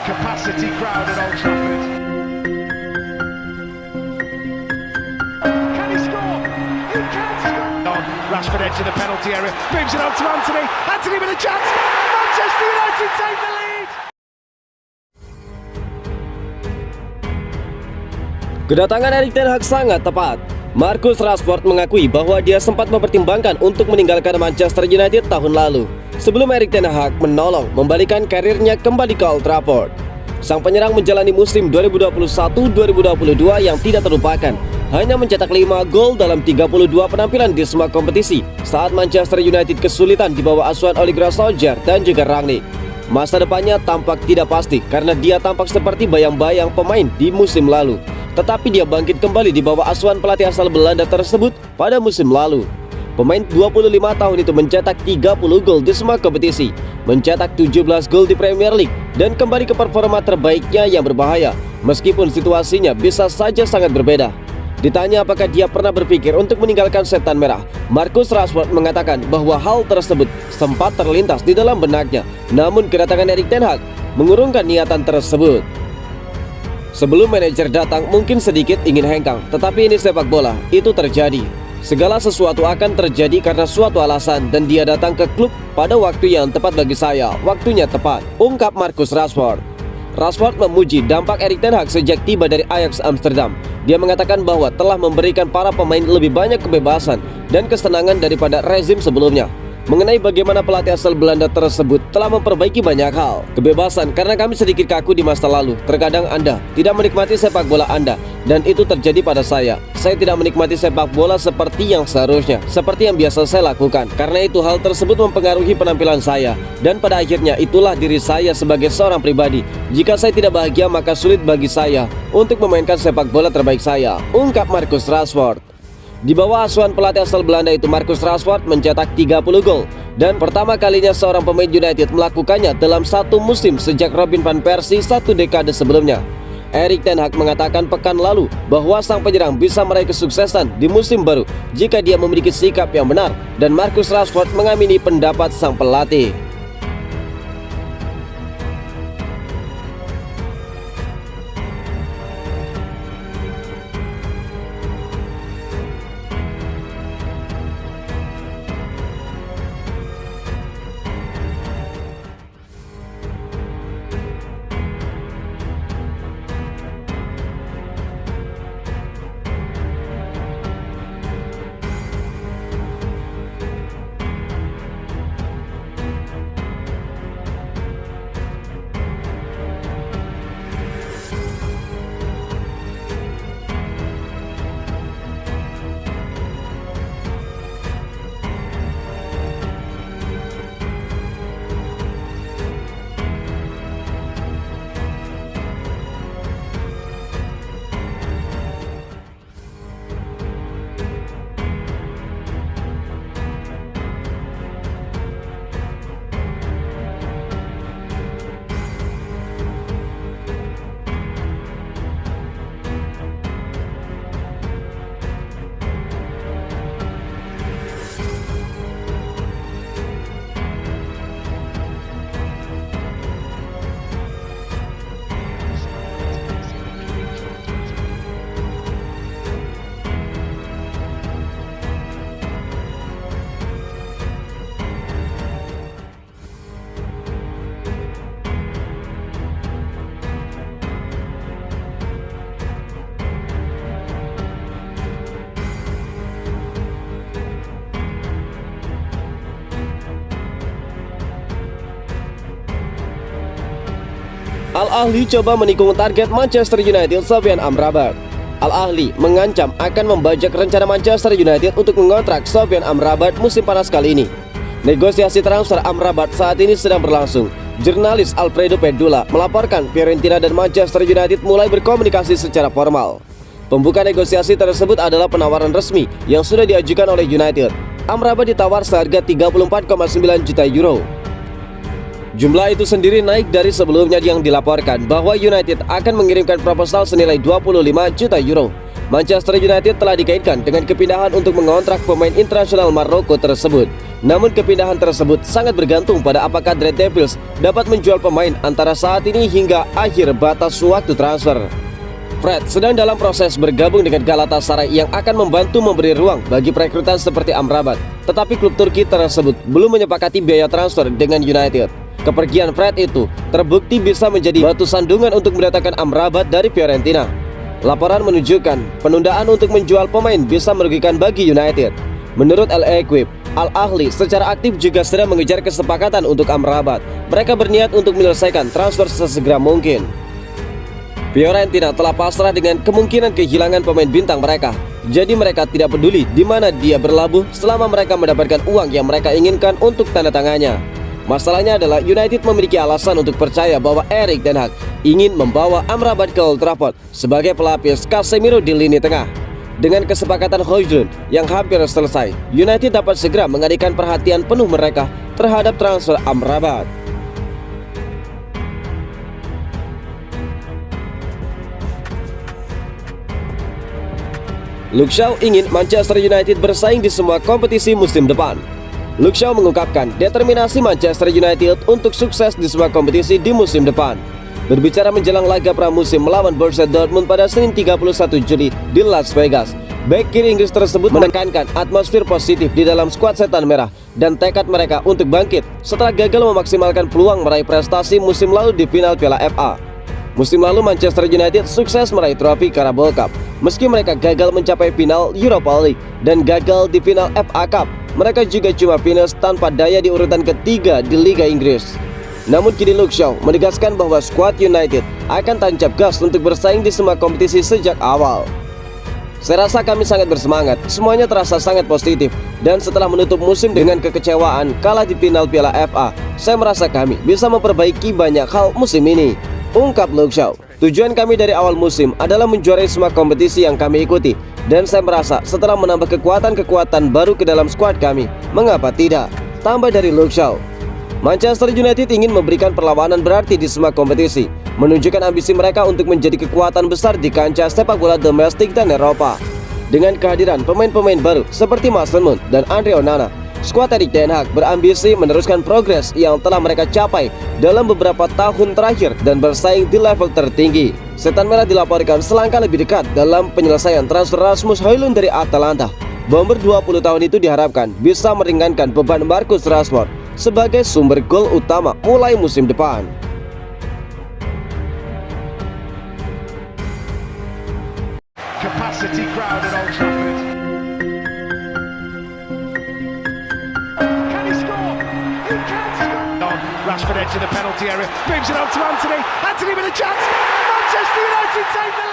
capacity crowd at Old Trafford. Can he score? He can score! Rashford edge of the penalty area, moves it on to Anthony. Anthony with a chance. Manchester United take the lead. Kedatangan Erik ten Hag sangat tepat. Marcus Rashford mengakui bahwa dia sempat mempertimbangkan untuk meninggalkan Manchester United tahun lalu sebelum Erik ten Hag menolong membalikan karirnya kembali ke Old Trafford. Sang penyerang menjalani musim 2021-2022 yang tidak terlupakan, hanya mencetak 5 gol dalam 32 penampilan di semua kompetisi saat Manchester United kesulitan di bawah asuhan Ole Gunnar Solskjaer dan juga Rangnick. Masa depannya tampak tidak pasti karena dia tampak seperti bayang-bayang pemain di musim lalu. Tetapi dia bangkit kembali di bawah asuhan pelatih asal Belanda tersebut pada musim lalu. Pemain 25 tahun itu mencetak 30 gol di semua kompetisi, mencetak 17 gol di Premier League, dan kembali ke performa terbaiknya yang berbahaya, meskipun situasinya bisa saja sangat berbeda. Ditanya apakah dia pernah berpikir untuk meninggalkan setan merah, Marcus Rashford mengatakan bahwa hal tersebut sempat terlintas di dalam benaknya, namun kedatangan Erik ten Hag mengurungkan niatan tersebut. Sebelum manajer datang mungkin sedikit ingin hengkang, tetapi ini sepak bola, itu terjadi. Segala sesuatu akan terjadi karena suatu alasan dan dia datang ke klub pada waktu yang tepat bagi saya, waktunya tepat, ungkap Marcus Rashford. Rashford memuji dampak Erik ten Hag sejak tiba dari Ajax Amsterdam. Dia mengatakan bahwa telah memberikan para pemain lebih banyak kebebasan dan kesenangan daripada rezim sebelumnya. Mengenai bagaimana pelatih asal Belanda tersebut telah memperbaiki banyak hal. Kebebasan karena kami sedikit kaku di masa lalu. Terkadang Anda tidak menikmati sepak bola Anda, dan itu terjadi pada saya. Saya tidak menikmati sepak bola seperti yang seharusnya, seperti yang biasa saya lakukan. Karena itu hal tersebut mempengaruhi penampilan saya, dan pada akhirnya itulah diri saya sebagai seorang pribadi. Jika saya tidak bahagia maka sulit bagi saya untuk memainkan sepak bola terbaik saya, ungkap Marcus Rashford. Di bawah asuhan pelatih asal Belanda itu, Marcus Rashford mencetak 30 gol, dan pertama kalinya seorang pemain United melakukannya dalam satu musim sejak Robin van Persie satu dekade sebelumnya. Erik ten Hag mengatakan pekan lalu bahwa sang penyerang bisa meraih kesuksesan di musim baru jika dia memiliki sikap yang benar, dan Marcus Rashford mengamini pendapat sang pelatih. Al-Ahli coba menikung target Manchester United Sofyan Amrabat. Al-Ahli mengancam akan membajak rencana Manchester United untuk mengontrak Sofyan Amrabat musim panas kali ini. Negosiasi transfer Amrabat saat ini sedang berlangsung. Jurnalis Alfredo Pedula melaporkan Fiorentina dan Manchester United mulai berkomunikasi secara formal. Pembuka negosiasi tersebut adalah penawaran resmi yang sudah diajukan oleh United. Amrabat ditawar seharga 34,9 juta euro. Jumlah itu sendiri naik dari sebelumnya yang dilaporkan bahwa United akan mengirimkan proposal senilai 25 juta euro. Manchester United telah dikaitkan dengan kepindahan untuk mengontrak pemain internasional Maroko tersebut. Namun kepindahan tersebut sangat bergantung pada apakah The Red Devils dapat menjual pemain antara saat ini hingga akhir batas waktu transfer. Fred sedang dalam proses bergabung dengan Galatasaray yang akan membantu memberi ruang bagi perekrutan seperti Amrabat. Tetapi klub Turki tersebut belum menyepakati biaya transfer dengan United. Kepergian Fred itu terbukti bisa menjadi batu sandungan untuk mendatangkan Amrabat dari Fiorentina. Laporan menunjukkan penundaan untuk menjual pemain bisa merugikan bagi United. Menurut El Equipe, Al Ahly secara aktif juga sedang mengejar kesepakatan untuk Amrabat. Mereka berniat untuk menyelesaikan transfer sesegera mungkin. Fiorentina telah pasrah dengan kemungkinan kehilangan pemain bintang mereka. Jadi mereka tidak peduli di mana dia berlabuh selama mereka mendapatkan uang yang mereka inginkan untuk tanda tangannya. Masalahnya adalah United memiliki alasan untuk percaya bahwa Erik ten Hag ingin membawa Amrabat ke Old Trafford sebagai pelapis Casemiro di lini tengah. Dengan kesepakatan Højlund yang hampir selesai, United dapat segera mengalihkan perhatian penuh mereka terhadap transfer Amrabat. Luke Shaw ingin Manchester United bersaing di semua kompetisi musim depan. Luke Shaw mengungkapkan determinasi Manchester United untuk sukses di semua kompetisi di musim depan. Berbicara menjelang laga pramusim melawan Borussia Dortmund pada Senin 31 Juli di Las Vegas, bek kiri Inggris tersebut menekankan atmosfer positif di dalam skuad Setan Merah dan tekad mereka untuk bangkit setelah gagal memaksimalkan peluang meraih prestasi musim lalu di final Piala FA. Musim lalu Manchester United sukses meraih trofi Carabao Cup meski mereka gagal mencapai final Europa League dan gagal di final FA Cup. Mereka juga cuma finish tanpa daya di urutan ketiga di Liga Inggris. Namun kini Luke Shaw menegaskan bahwa skuad United akan tancap gas untuk bersaing di semua kompetisi sejak awal. Saya rasa kami sangat bersemangat, semuanya terasa sangat positif. Dan setelah menutup musim dengan kekecewaan kalah di final Piala FA, saya merasa kami bisa memperbaiki banyak hal musim ini, ungkap Luke Shaw. Tujuan kami dari awal musim adalah menjuarai semua kompetisi yang kami ikuti. Dan saya merasa setelah menambah kekuatan-kekuatan baru ke dalam skuad kami, mengapa tidak? Tambah dari Luke Shaw. Manchester United ingin memberikan perlawanan berarti di semua kompetisi, menunjukkan ambisi mereka untuk menjadi kekuatan besar di kancah sepak bola domestik dan Eropa. Dengan kehadiran pemain-pemain baru seperti Mason Mount dan Andre Onana, skuad Erik ten Hag berambisi meneruskan progres yang telah mereka capai dalam beberapa tahun terakhir dan bersaing di level tertinggi. Setan Merah dilaporkan selangkah lebih dekat dalam penyelesaian transfer Rasmus Højlund dari Atalanta. Bomber 20 tahun itu diharapkan bisa meringankan beban Marcus Rashford sebagai sumber gol utama mulai musim depan. Capacity crowd at Old Trafford. Can he score? He can score! On Rashford edge of the penalty area, moves it on to Anthony. Anthony with a chance. Manchester United take the lead.